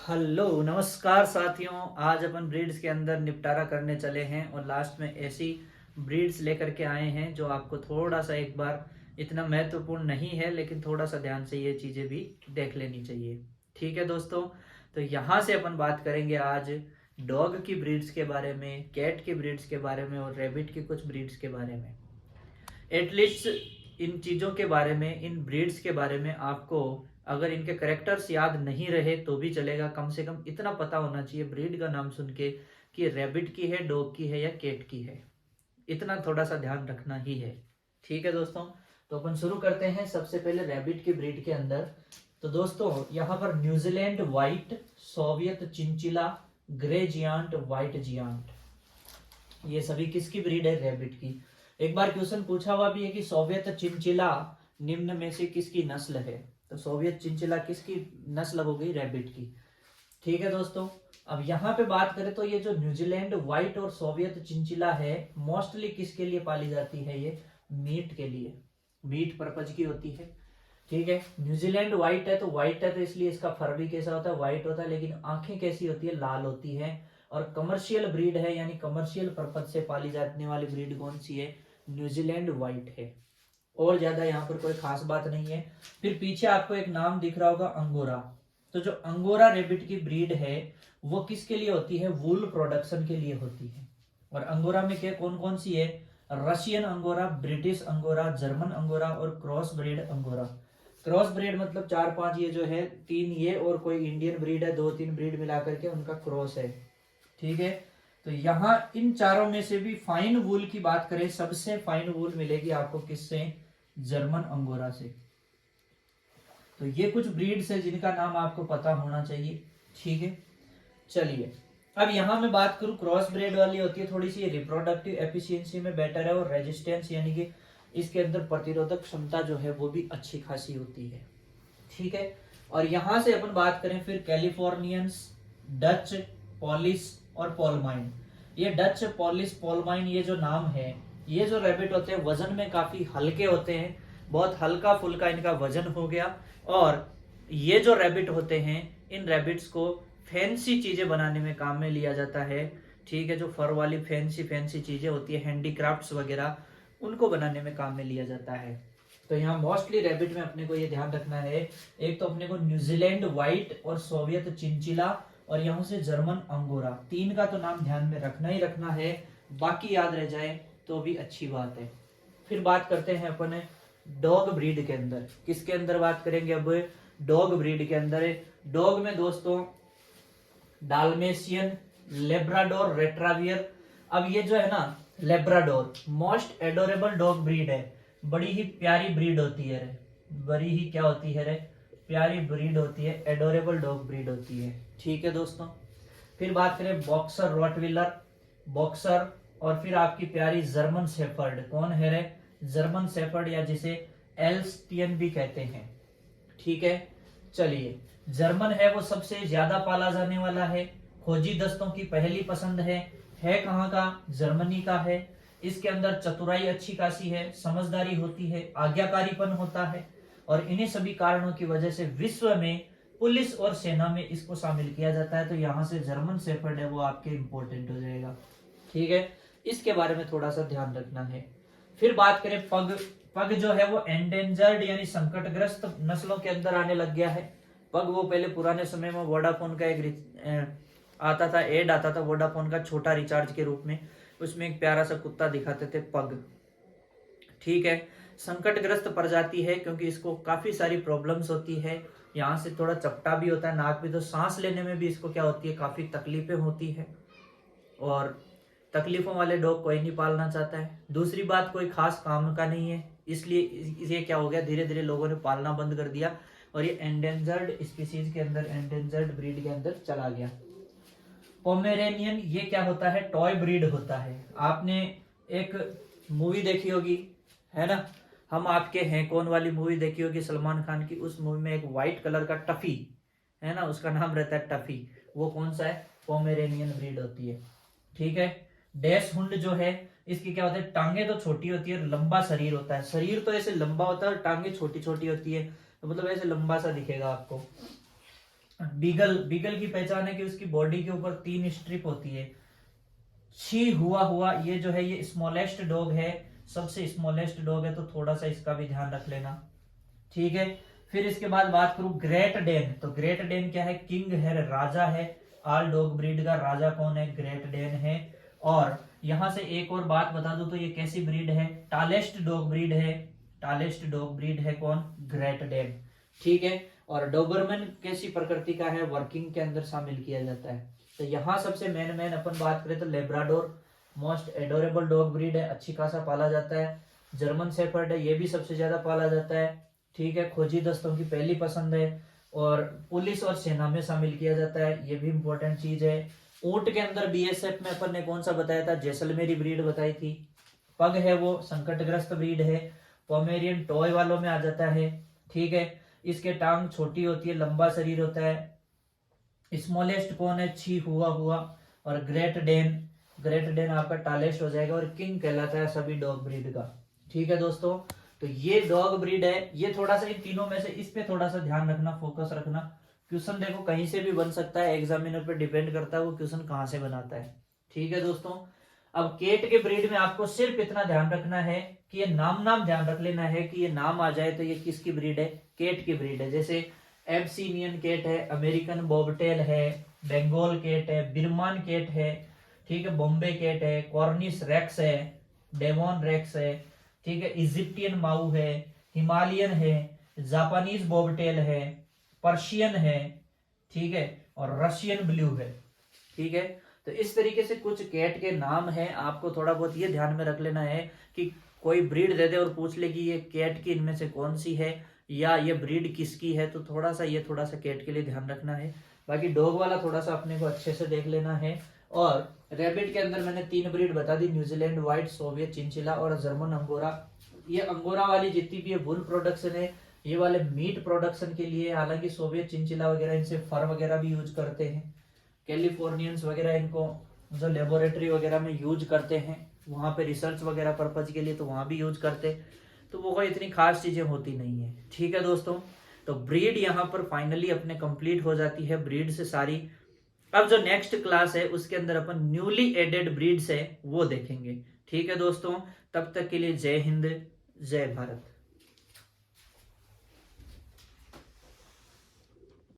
Hello नमस्कार साथियों। आज अपन ब्रीड्स के अंदर निपटारा करने चले हैं और लास्ट में ऐसी ब्रीड्स लेकर के आए हैं जो आपको थोड़ा सा एक बार इतना महत्वपूर्ण नहीं है, लेकिन थोड़ा सा ध्यान से ये चीज़ें भी देख लेनी चाहिए। ठीक है दोस्तों, तो यहाँ से अपन बात करेंगे आज डॉग की ब्रीड्स के बारे में, कैट की ब्रीड्स के बारे में और रैबिट की कुछ ब्रीड्स के बारे में। एटलीस्ट इन चीज़ों के बारे में, इन ब्रीड्स के बारे में आपको अगर इनके करेक्टर्स याद नहीं रहे तो भी चलेगा, कम से कम इतना पता होना चाहिए ब्रीड का नाम सुन के कि रैबिट की है, डॉग की है या कैट की है। इतना थोड़ा सा ध्यान रखना ही है। ठीक है दोस्तों, तो अपन शुरू करते हैं सबसे पहले रैबिट की ब्रीड के अंदर। तो दोस्तों यहाँ पर New Zealand white, Soviet chinchilla, grey giant, white giant, ये सभी किसकी ब्रीड है? रैबिट की। एक बार क्वेश्चन पूछा हुआ भी है कि सोवियत चिंचिला निम्न में से किसकी नस्ल है? तो सोवियत चिंचिला किसकी नस्ल हो गई? रैबिट की। ठीक है दोस्तों, अब यहाँ पे बात करें तो ये जो न्यूजीलैंड व्हाइट और सोवियत चिंचिला है, मोस्टली किसके लिए पाली जाती है? ये मीट के लिए, मीट पर्पज की होती है। ठीक है, न्यूजीलैंड व्हाइट है तो व्हाइट है तो इसलिए इसका फर भी कैसा होता है? व्हाइट होता है, लेकिन आंखें कैसी होती है? लाल होती है। और कमर्शियल ब्रीड है, यानी कमर्शियल पर्पज से पाली जाने वाली ब्रीड कौन सी है? न्यूजीलैंड व्हाइट है। और ज्यादा यहाँ पर कोई खास बात नहीं है। फिर पीछे आपको एक नाम दिख रहा होगा, अंगोरा। तो जो अंगोरा रेबिट की ब्रीड है वो किसके लिए होती है? वूल प्रोडक्शन के लिए होती है। और अंगोरा में क्या कौन कौन सी है? Russian Angora, British Angora, German Angora और cross breed Angora. Cross breed मतलब 4-5 ये जो है, 3 ये और कोई इंडियन ब्रीड है, 2-3 ब्रीड मिलाकर के उनका क्रॉस है। ठीक है, तो यहाँ इन चारों में से भी फाइन वूल की बात करें, सबसे फाइन वूल मिलेगी आपको किससे? जर्मन अंगोरा से। तो ये कुछ ब्रीड्स है जिनका नाम आपको पता होना चाहिए। ठीक है, चलिए अब यहाँ मैं बात करूं, क्रॉस ब्रीड वाली होती है थोड़ी सी रिप्रोडक्टिव एफिशिएंसी में बेटर है और रेजिस्टेंस यानी कि इसके अंदर प्रतिरोधक क्षमता जो है वो भी अच्छी खासी होती है। ठीक है, और यहां से अपन बात करें फिर कैलिफोर्नियंस, डच, पॉलिश और पोलमाइन। ये डच, पॉलिश, पोलमाइन ये जो नाम है, ये जो रैबिट होते हैं वजन में काफी हल्के होते हैं, बहुत हल्का फुल्का इनका वजन हो गया। और ये जो रैबिट होते हैं, इन रैबिट्स को फैंसी चीजें बनाने में काम में लिया जाता है। ठीक है, जो फर वाली फैंसी फैंसी चीजें होती है, हैंडीक्राफ्ट्स वगैरह, उनको बनाने में काम में लिया जाता है। तो यहाँ मोस्टली रैबिट में अपने को ये ध्यान रखना है, एक तो अपने को न्यूजीलैंड व्हाइट और सोवियत चिंचिला और यहाँ से जर्मन अंगोरा, 3 का तो नाम ध्यान में रखना ही रखना है। बाकी याद रह जाए तो भी अच्छी बात है। फिर बात करते हैं अपन डॉग ब्रीड के अंदर। किसके अंदर बात करेंगे अब? डॉग ब्रीड के अंदर। डॉग में दोस्तों डाल्मेशियन, लेब्राडोर, रेट्रावियर। अब ये जो है ना, Labrador most adorable dog breed है, बड़ी ही प्यारी ब्रीड होती है रे, बड़ी ही क्या होती है रे? प्यारी ब्रीड होती है, एडोरेबल डॉग ब्रीड होती है। ठीक है दोस्तों, फिर बात करें बॉक्सर, रॉटविलर, बॉक्सर, और फिर आपकी प्यारी जर्मन शेफर्ड। कौन है रे? जर्मन शेफर्ड, या जिसे एल्स्टियन भी कहते हैं। ठीक है, चलिए, जर्मन है वो सबसे ज्यादा पाला जाने वाला है, खोजी दस्तों की पहली पसंद है कहाँ का? जर्मनी का है। इसके अंदर चतुराई अच्छी खासी है, समझदारी होती है, आज्ञाकारीपन होता है, और इन्हीं सभी कारणों की वजह से विश्व में पुलिस और सेना में इसको शामिल किया जाता है। तो यहाँ से जर्मन शेफर्ड है वो आपके इंपॉर्टेंट हो जाएगा। ठीक है, इसके बारे में थोड़ा सा ध्यान रखना है। फिर बात करें पग। पग जो है वो एंडेंजर्ड यानी संकटग्रस्त नस्लों के अंदर आने लग गया है। पग वो पहले पुराने समय में वोडाफोन का एक आता था, एड आता था वोडाफोन का, छोटा रिचार्ज के रूप में, उसमें एक प्यारा सा कुत्ता दिखाते थे, पग। ठीक है, संकटग्रस्त प्रजाति है क्योंकि इसको काफी सारी प्रॉब्लम्स होती है, यहाँ से थोड़ा चपटा भी होता है, नाक भी, तो सांस लेने में भी इसको क्या होती है? काफी तकलीफें होती है। और तकलीफों वाले डॉग कोई नहीं पालना चाहता है। दूसरी बात, कोई खास काम का नहीं है, इसलिए ये क्या हो गया, धीरे धीरे लोगों ने पालना बंद कर दिया और ये एंडेंजर्ड स्पीसीज के अंदर, एंडेंजर्ड ब्रीड के अंदर चला गया। पोमेरेनियन ये क्या होता है? टॉय ब्रीड होता है। आपने एक मूवी देखी होगी, है ना, हम आपके हैं कौन वाली मूवी देखी होगी सलमान खान की। उस मूवी में एक व्हाइट कलर का टफी है ना, उसका नाम रहता है टफी। वो कौन सा है? पोमेरेनियन ब्रीड होती है। ठीक है, डैश हुंड जो है, इसकी क्या होता है? टांगे तो छोटी होती है, लंबा शरीर होता है। शरीर तो ऐसे लंबा होता है और टांगे छोटी छोटी होती है, तो मतलब ऐसे लंबा सा दिखेगा आपको। बीगल, बीगल की पहचान है कि उसकी बॉडी के ऊपर 3 स्ट्रिप होती है। छी हुआ हुआ, ये जो है ये स्मॉलेस्ट डॉग है, सबसे स्मॉलेस्ट डॉग है, तो थोड़ा सा इसका भी ध्यान रख लेना, ठीक है। फिर इसके बाद बात करूं ग्रेट डेन, तो ग्रेट डेन क्या है, किंग है, राजा है, ऑल डॉग ब्रीड का राजा कौन है, ग्रेट डेन है। और यहां से एक और बात बता दूं तो ये कैसी ब्रीड है, टालेस्ट डॉग ब्रीड है, टालेस्ट डॉग ब्रीड है कौन, ग्रेट डेन, ठीक है। और डोबरमैन कैसी प्रकृति का है, वर्किंग के अंदर शामिल किया जाता है। तो यहाँ सबसे मेन अपन बात करें तो Labrador most adorable dog breed है, अच्छी खासा पाला जाता है। जर्मन शेफर्ड है, ये भी सबसे ज्यादा पाला जाता है, ठीक है, खोजी दस्तों की पहली पसंद है, और पुलिस और सेना में शामिल किया जाता है, ये भी इंपॉर्टेंट चीज है। ऊंट के अंदर बीएसएफ में अपन ने कौन सा बताया था, जैसलमेरी ब्रीड बताई थी। पग है वो संकटग्रस्त ब्रीड है, पोमेरियन टॉय वालों में आ जाता है, ठीक है। इसके टांग छोटी होती है, लंबा शरीर होता है। स्मॉलेस्ट कौन है, छी हुआ हुआ। और ग्रेट डेन, ग्रेट डेन आपका टालेस्ट हो जाएगा, और किंग कहलाता है सभी डॉग ब्रीड का, ठीक है दोस्तों। तो ये डॉग ब्रीड है, ये थोड़ा सा इन तीनों में से इस पे थोड़ा सा ध्यान रखना, फोकस रखना। क्वेश्चन देखो कहीं से भी बन सकता है, एग्जामिनर पे डिपेंड करता है वो क्वेश्चन कहाँ से बनाता है, ठीक है दोस्तों। अब केट के ब्रीड में आपको सिर्फ इतना ध्यान रखना है कि ये नाम ध्यान रख लेना है कि ये नाम आ जाए तो ये किसकी ब्रीड है, केट की ब्रीड है। जैसे एब्सीनियन केट है, अमेरिकन बॉबटेल है, बंगाल केट है, बिरमान केट है, ठीक है, बॉम्बे केट है, कॉर्निश रेक्स है, डेवॉन रेक्स है, ठीक है, इजिप्टियन माऊ है, हिमालयन है, जापानीज बॉबटेल है, पर्शियन है, ठीक है, और रशियन ब्लू है, ठीक है। तो इस तरीके से कुछ कैट के नाम हैं, आपको थोड़ा बहुत ये ध्यान में रख लेना है कि कोई ब्रीड दे दे और पूछ ले कि ये कैट की इनमें से कौन सी है या ये ब्रीड किसकी है, तो थोड़ा सा कैट के लिए ध्यान रखना है। बाकी डॉग वाला थोड़ा सा अपने को अच्छे से देख लेना है। और रैबिट के अंदर मैंने 3 ब्रीड बता दी, न्यूजीलैंड व्हाइट, सोवियत चिंचिला और जर्मन अंगोरा। ये अंगोरा वाली जितनी भी वुल प्रोडक्शन है, ये वाले मीट प्रोडक्शन के लिए, हालांकि सोवियत चिंचिला वगैरह इनसे फर वगैरह भी यूज करते हैं, कैलिफोर्नियंस वगैरह इनको जो लेबोरेटरी वगैरह में यूज करते हैं, वहां पे रिसर्च वगैरह पर्पज के लिए, तो वहां भी यूज करते हैं, तो वो कोई इतनी खास चीजें होती नहीं है, ठीक है दोस्तों। तो ब्रीड यहाँ पर फाइनली अपने कंप्लीट हो जाती है, ब्रीड से सारी। अब जो नेक्स्ट क्लास है उसके अंदर अपन न्यूली एडेड ब्रीड्स है वो देखेंगे, ठीक है दोस्तों। तब तक के लिए जय हिंद, जय भारत।